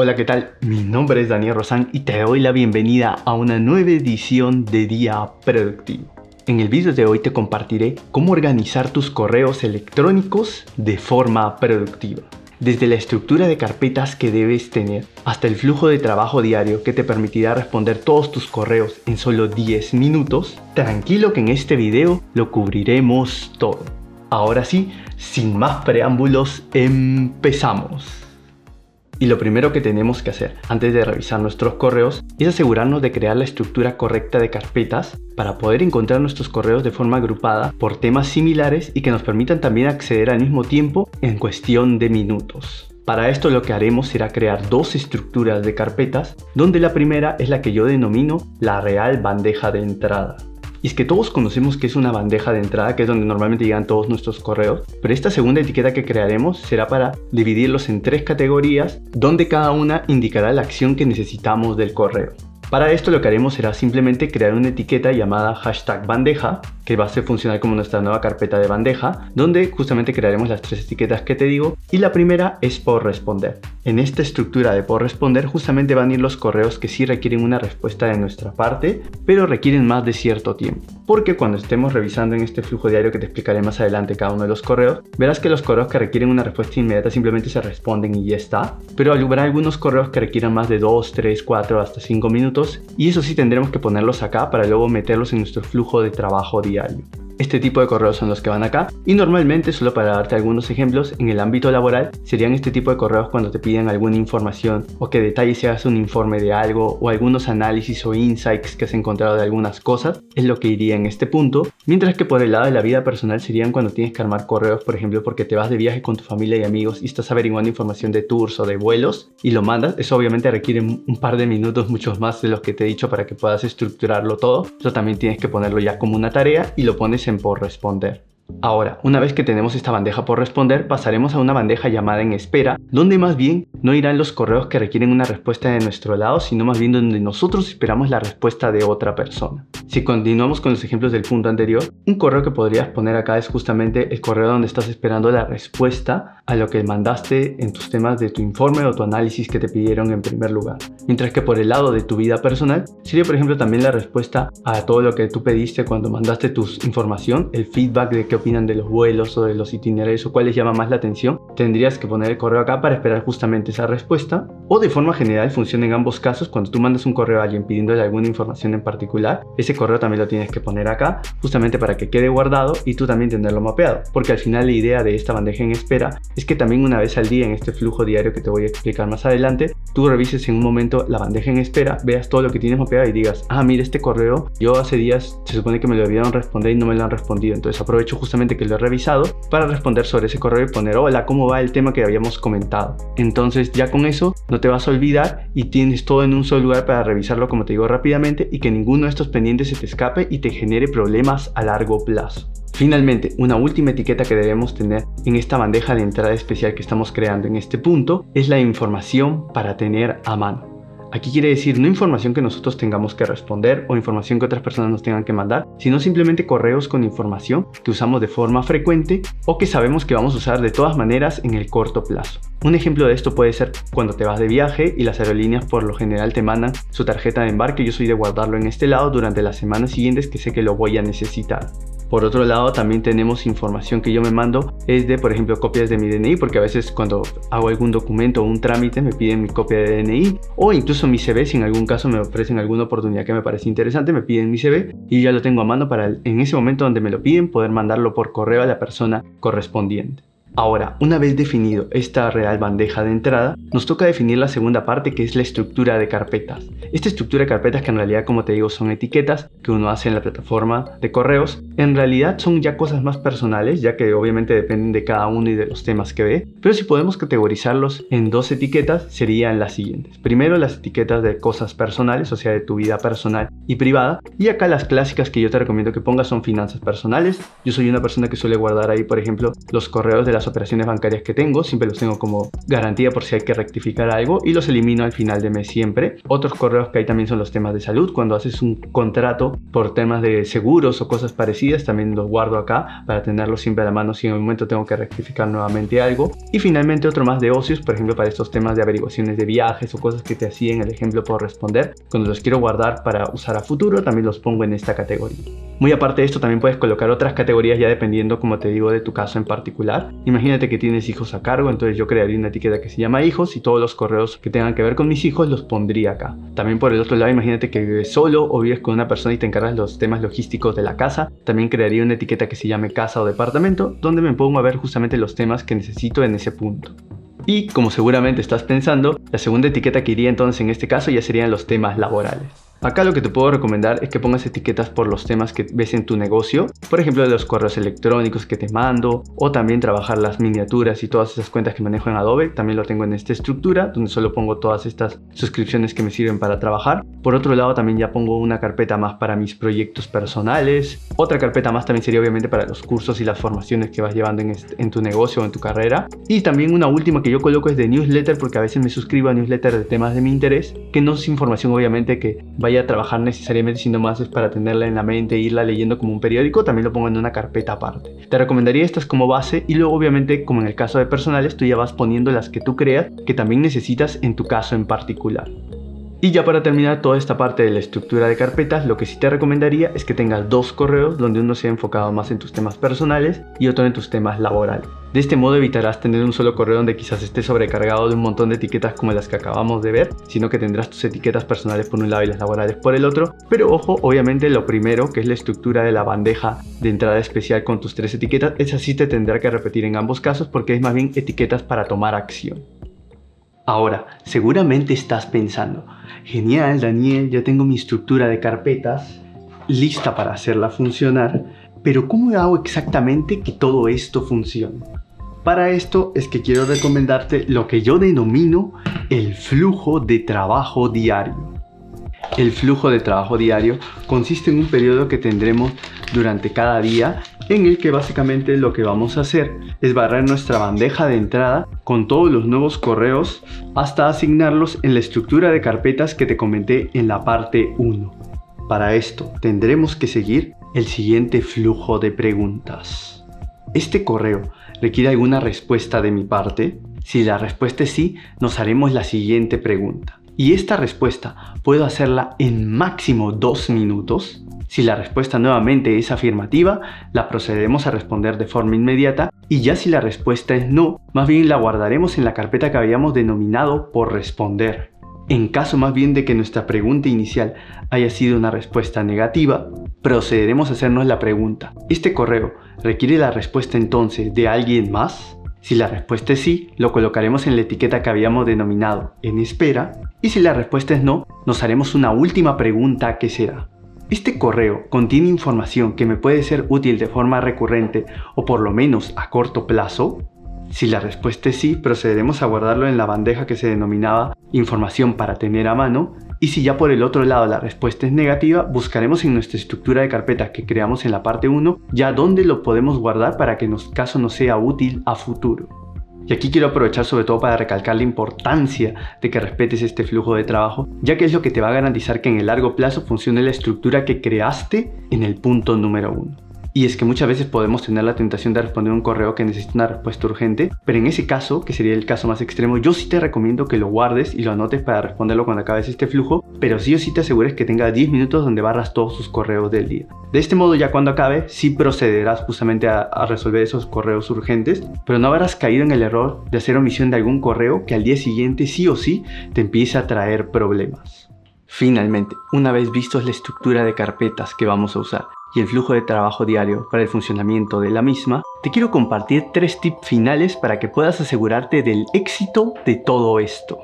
Hola, ¿qué tal? Mi nombre es Daniel Rosán y te doy la bienvenida a una nueva edición de Día Productivo. En el vídeo de hoy te compartiré cómo organizar tus correos electrónicos de forma productiva. Desde la estructura de carpetas que debes tener hasta el flujo de trabajo diario que te permitirá responder todos tus correos en solo 10 minutos, tranquilo que en este video lo cubriremos todo. Ahora sí, sin más preámbulos, empezamos. Y lo primero que tenemos que hacer antes de revisar nuestros correos es asegurarnos de crear la estructura correcta de carpetas para poder encontrar nuestros correos de forma agrupada por temas similares y que nos permitan también acceder al mismo tiempo en cuestión de minutos. Para esto lo que haremos será crear dos estructuras de carpetas, donde la primera es la que yo denomino la real bandeja de entrada. Y es que todos conocemos que es una bandeja de entrada, que es donde normalmente llegan todos nuestros correos, pero esta segunda etiqueta que crearemos será para dividirlos en 3 categorías, donde cada una indicará la acción que necesitamos del correo. Para esto lo que haremos será simplemente crear una etiqueta llamada hashtag bandeja, que va a ser funcional como nuestra nueva carpeta de bandeja, donde justamente crearemos las 3 etiquetas que te digo, y la primera es por responder. En esta estructura de por responder justamente van a ir los correos que sí requieren una respuesta de nuestra parte, pero requieren más de cierto tiempo. Porque cuando estemos revisando en este flujo diario que te explicaré más adelante cada uno de los correos, verás que los correos que requieren una respuesta inmediata simplemente se responden y ya está, pero habrá algunos correos que requieran más de 2, 3, 4, hasta 5 minutos, y eso sí tendremos que ponerlos acá para luego meterlos en nuestro flujo de trabajo diario. Este tipo de correos son los que van acá y normalmente, solo para darte algunos ejemplos, en el ámbito laboral serían este tipo de correos cuando te piden alguna información o que detalles si hagas un informe de algo o algunos análisis o insights que has encontrado de algunas cosas, es lo que iría en este punto, mientras que por el lado de la vida personal serían cuando tienes que armar correos, por ejemplo, porque te vas de viaje con tu familia y amigos y estás averiguando información de tours o de vuelos y lo mandas. Eso obviamente requiere un par de minutos, muchos más de los que te he dicho para que puedas estructurarlo todo. Eso también tienes que ponerlo ya como una tarea y lo pones en por responder. Ahora, una vez que tenemos esta bandeja por responder, pasaremos a una bandeja llamada en espera, donde más bien no irán los correos que requieren una respuesta de nuestro lado, sino más bien donde nosotros esperamos la respuesta de otra persona. Si continuamos con los ejemplos del punto anterior, un correo que podrías poner acá es justamente el correo donde estás esperando la respuesta a lo que mandaste en tus temas de tu informe o tu análisis que te pidieron en primer lugar. Mientras que por el lado de tu vida personal, sería por ejemplo también la respuesta a todo lo que tú pediste cuando mandaste tu información, el feedback de qué opinan de los vuelos o de los itinerarios o cuál les llama más la atención. Tendrías que poner el correo acá para esperar justamente esa respuesta. O de forma general funciona en ambos casos. Cuando tú mandas un correo a alguien pidiéndole alguna información en particular, ese correo también lo tienes que poner acá justamente para que quede guardado y tú también tenerlo mapeado, porque al final la idea de esta bandeja en espera es que también una vez al día en este flujo diario que te voy a explicar más adelante, tú revises en un momento la bandeja en espera, veas todo lo que tienes mapeado y digas: ah, mira, este correo yo hace días se supone que me lo debieron responder y no me lo han respondido, entonces aprovecho justamente que lo he revisado para responder sobre ese correo y poner: hola, ¿cómo va el tema que habíamos comentado? Entonces ya con eso no te vas a olvidar y tienes todo en un solo lugar para revisarlo, como te digo, rápidamente, y que ninguno de estos pendientes se te escape y te genere problemas a largo plazo. Finalmente, una última etiqueta que debemos tener en esta bandeja de entrada especial que estamos creando en este punto es la información para tener a mano. Aquí quiere decir no información que nosotros tengamos que responder o información que otras personas nos tengan que mandar, sino simplemente correos con información que usamos de forma frecuente o que sabemos que vamos a usar de todas maneras en el corto plazo. Un ejemplo de esto puede ser cuando te vas de viaje y las aerolíneas por lo general te mandan su tarjeta de embarque. Yo soy de guardarlo en este lado durante las semanas siguientes que sé que lo voy a necesitar. Por otro lado, también tenemos información que yo me mando, es de, por ejemplo, copias de mi DNI, porque a veces cuando hago algún documento o un trámite me piden mi copia de DNI, o incluso mi CV, si en algún caso me ofrecen alguna oportunidad que me parece interesante, me piden mi CV y ya lo tengo a mano para en ese momento donde me lo piden poder mandarlo por correo a la persona correspondiente. Ahora, una vez definido esta real bandeja de entrada, nos toca definir la segunda parte, que es la estructura de carpetas. Esta estructura de carpetas, que en realidad, como te digo, son etiquetas que uno hace en la plataforma de correos, en realidad son ya cosas más personales, ya que obviamente dependen de cada uno y de los temas que ve, pero si podemos categorizarlos en 2 etiquetas, serían las siguientes. Primero, las etiquetas de cosas personales, o sea, de tu vida personal y privada, y acá las clásicas que yo te recomiendo que pongas son finanzas personales. Yo soy una persona que suele guardar ahí, por ejemplo, los correos de las operaciones bancarias que tengo, siempre los tengo como garantía por si hay que rectificar algo y los elimino al final de mes siempre. Otros correos que hay también son los temas de salud, cuando haces un contrato por temas de seguros o cosas parecidas, también los guardo acá para tenerlos siempre a la mano si en el momento tengo que rectificar nuevamente algo. Y finalmente otro más de ocios, por ejemplo para estos temas de averiguaciones de viajes o cosas que te hacía en el ejemplo por responder, cuando los quiero guardar para usar a futuro también los pongo en esta categoría. Muy aparte de esto también puedes colocar otras categorías ya dependiendo, como te digo, de tu caso en particular. Imagínate que tienes hijos a cargo, entonces yo crearía una etiqueta que se llama hijos y todos los correos que tengan que ver con mis hijos los pondría acá. También por el otro lado, imagínate que vives solo o vives con una persona y te encargas los temas logísticos de la casa. También crearía una etiqueta que se llame casa o departamento, donde me pongo a ver justamente los temas que necesito en ese punto. Y como seguramente estás pensando, la segunda etiqueta que iría entonces en este caso ya serían los temas laborales. Acá lo que te puedo recomendar es que pongas etiquetas por los temas que ves en tu negocio, por ejemplo los correos electrónicos que te mando, o también trabajar las miniaturas y todas esas cuentas que manejo en Adobe. También lo tengo en esta estructura donde solo pongo todas estas suscripciones que me sirven para trabajar. Por otro lado también ya pongo una carpeta más para mis proyectos personales. Otra carpeta más también sería obviamente para los cursos y las formaciones que vas llevando en tu negocio o en tu carrera. Y también una última que yo coloco es de newsletter, porque a veces me suscribo a newsletter de temas de mi interés, que no es información obviamente que vaya a trabajar necesariamente, sino más es para tenerla en la mente e irla leyendo como un periódico. También lo pongo en una carpeta aparte. Te recomendaría estas como base y luego obviamente, como en el caso de personales, tú ya vas poniendo las que tú creas que también necesitas en tu caso en particular. Y ya para terminar toda esta parte de la estructura de carpetas, lo que sí te recomendaría es que tengas dos correos, donde uno sea enfocado más en tus temas personales y otro en tus temas laborales. De este modo evitarás tener un solo correo donde quizás esté sobrecargado de un montón de etiquetas como las que acabamos de ver, sino que tendrás tus etiquetas personales por un lado y las laborales por el otro. Pero ojo, obviamente lo primero, que es la estructura de la bandeja de entrada especial con tus tres etiquetas, esa sí te tendrá que repetir en ambos casos porque es más bien etiquetas para tomar acción. Ahora, seguramente estás pensando, genial Daniel, ya tengo mi estructura de carpetas lista para hacerla funcionar, pero ¿cómo hago exactamente que todo esto funcione? Para esto es que quiero recomendarte lo que yo denomino el flujo de trabajo diario. El flujo de trabajo diario consiste en un periodo que tendremos durante cada día, en el que básicamente lo que vamos a hacer es barrer nuestra bandeja de entrada con todos los nuevos correos hasta asignarlos en la estructura de carpetas que te comenté en la parte 1. Para esto tendremos que seguir el siguiente flujo de preguntas. ¿Este correo requiere alguna respuesta de mi parte? Si la respuesta es sí, nos haremos la siguiente pregunta. ¿Y esta respuesta puedo hacerla en máximo 2 minutos? Si la respuesta nuevamente es afirmativa, la procederemos a responder de forma inmediata, y ya si la respuesta es no, más bien la guardaremos en la carpeta que habíamos denominado por responder. En caso más bien de que nuestra pregunta inicial haya sido una respuesta negativa, procederemos a hacernos la pregunta: ¿este correo requiere la respuesta entonces de alguien más? Si la respuesta es sí, lo colocaremos en la etiqueta que habíamos denominado en espera, y si la respuesta es no, nos haremos una última pregunta que será: ¿este correo contiene información que me puede ser útil de forma recurrente o por lo menos a corto plazo? Si la respuesta es sí, procederemos a guardarlo en la bandeja que se denominaba información para tener a mano, y si ya por el otro lado la respuesta es negativa, buscaremos en nuestra estructura de carpetas que creamos en la parte 1 ya dónde lo podemos guardar para que en caso nos sea útil a futuro. Y aquí quiero aprovechar sobre todo para recalcar la importancia de que respetes este flujo de trabajo, ya que es lo que te va a garantizar que en el largo plazo funcione la estructura que creaste en el punto número 1. Y es que muchas veces podemos tener la tentación de responder un correo que necesita una respuesta urgente, pero en ese caso, que sería el caso más extremo, yo sí te recomiendo que lo guardes y lo anotes para responderlo cuando acabes este flujo, pero sí o sí te asegures que tenga 10 minutos donde barras todos tus correos del día. De este modo, ya cuando acabe, sí procederás justamente a resolver esos correos urgentes, pero no habrás caído en el error de hacer omisión de algún correo que al día siguiente sí o sí te empiece a traer problemas. Finalmente, una vez vistos la estructura de carpetas que vamos a usar y el flujo de trabajo diario para el funcionamiento de la misma, te quiero compartir 3 tips finales para que puedas asegurarte del éxito de todo esto.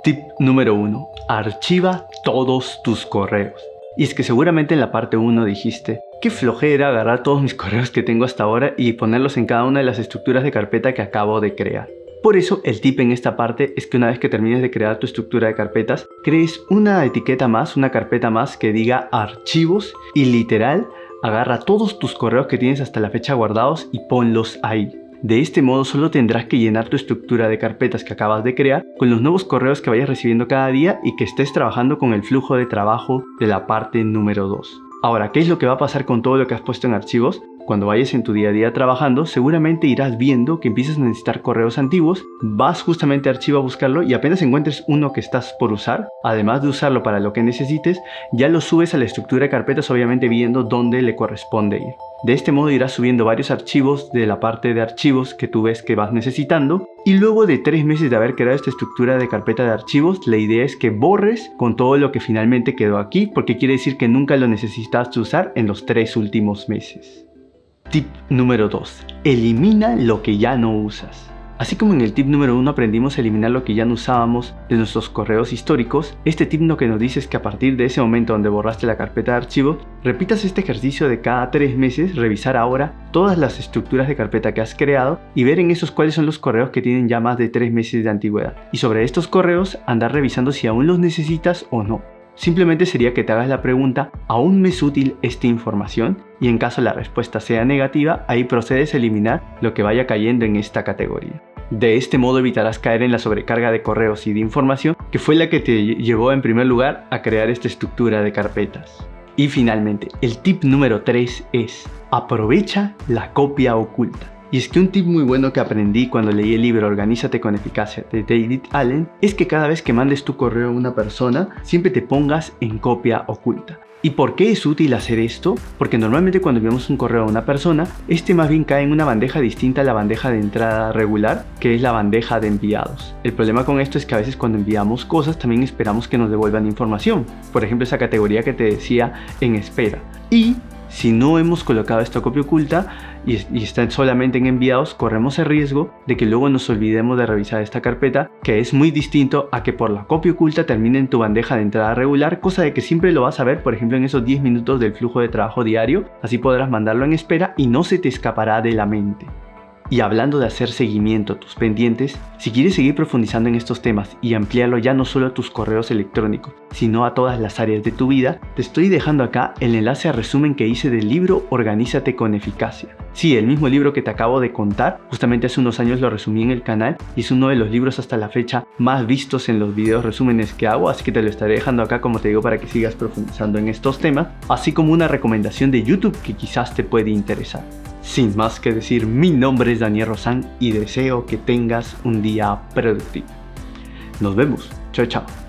Tip número 1. Archiva todos tus correos. Y es que seguramente en la parte 1 dijiste: qué flojera agarrar todos mis correos que tengo hasta ahora y ponerlos en cada una de las estructuras de carpeta que acabo de crear. Por eso el tip en esta parte es que una vez que termines de crear tu estructura de carpetas, crees una etiqueta más, una carpeta más que diga archivos, y literal agarra todos tus correos que tienes hasta la fecha guardados y ponlos ahí. De este modo solo tendrás que llenar tu estructura de carpetas que acabas de crear con los nuevos correos que vayas recibiendo cada día y que estés trabajando con el flujo de trabajo de la parte número 2. Ahora, ¿qué es lo que va a pasar con todo lo que has puesto en archivos? Cuando vayas en tu día a día trabajando, seguramente irás viendo que empiezas a necesitar correos antiguos, vas justamente a archivo a buscarlo y apenas encuentres uno que estás por usar, además de usarlo para lo que necesites, ya lo subes a la estructura de carpetas, obviamente viendo dónde le corresponde ir. De este modo irás subiendo varios archivos de la parte de archivos que tú ves que vas necesitando, y luego de 3 meses de haber creado esta estructura de carpeta de archivos, la idea es que borres con todo lo que finalmente quedó aquí, porque quiere decir que nunca lo necesitaste usar en los 3 últimos meses. Tip número 2. Elimina lo que ya no usas. Así como en el tip número 1 aprendimos a eliminar lo que ya no usábamos de nuestros correos históricos, este tip lo que nos dice es que a partir de ese momento donde borraste la carpeta de archivos, repitas este ejercicio de cada 3 meses, revisar ahora todas las estructuras de carpeta que has creado y ver en esos cuáles son los correos que tienen ya más de 3 meses de antigüedad. Y sobre estos correos, andar revisando si aún los necesitas o no. Simplemente sería que te hagas la pregunta, ¿aún me es útil esta información? Y en caso la respuesta sea negativa, ahí procedes a eliminar lo que vaya cayendo en esta categoría. De este modo evitarás caer en la sobrecarga de correos y de información que fue la que te llevó en primer lugar a crear esta estructura de carpetas. Y finalmente, el tip número 3 es, aprovecha la copia oculta. Y es que un tip muy bueno que aprendí cuando leí el libro Organízate con Eficacia de David Allen es que cada vez que mandes tu correo a una persona, siempre te pongas en copia oculta. ¿Y por qué es útil hacer esto? Porque normalmente cuando enviamos un correo a una persona, este más bien cae en una bandeja distinta a la bandeja de entrada regular, que es la bandeja de enviados. El problema con esto es que a veces cuando enviamos cosas también esperamos que nos devuelvan información. Por ejemplo, esa categoría que te decía en espera. Y si no hemos colocado esta copia oculta y están solamente en enviados, corremos el riesgo de que luego nos olvidemos de revisar esta carpeta, que es muy distinto a que por la copia oculta termine en tu bandeja de entrada regular, cosa de que siempre lo vas a ver, por ejemplo, en esos 10 minutos del flujo de trabajo diario. Así podrás mandarlo en espera y no se te escapará de la mente. Y hablando de hacer seguimiento a tus pendientes, si quieres seguir profundizando en estos temas y ampliarlo ya no solo a tus correos electrónicos, sino a todas las áreas de tu vida, te estoy dejando acá el enlace a resumen que hice del libro Organízate con Eficacia. Sí, el mismo libro que te acabo de contar, justamente hace unos años lo resumí en el canal y es uno de los libros hasta la fecha más vistos en los videos resúmenes que hago, así que te lo estaré dejando acá, como te digo, para que sigas profundizando en estos temas, así como una recomendación de YouTube que quizás te puede interesar. Sin más que decir, mi nombre es Daniel Rozán y deseo que tengas un día productivo. Nos vemos. Chao, chao.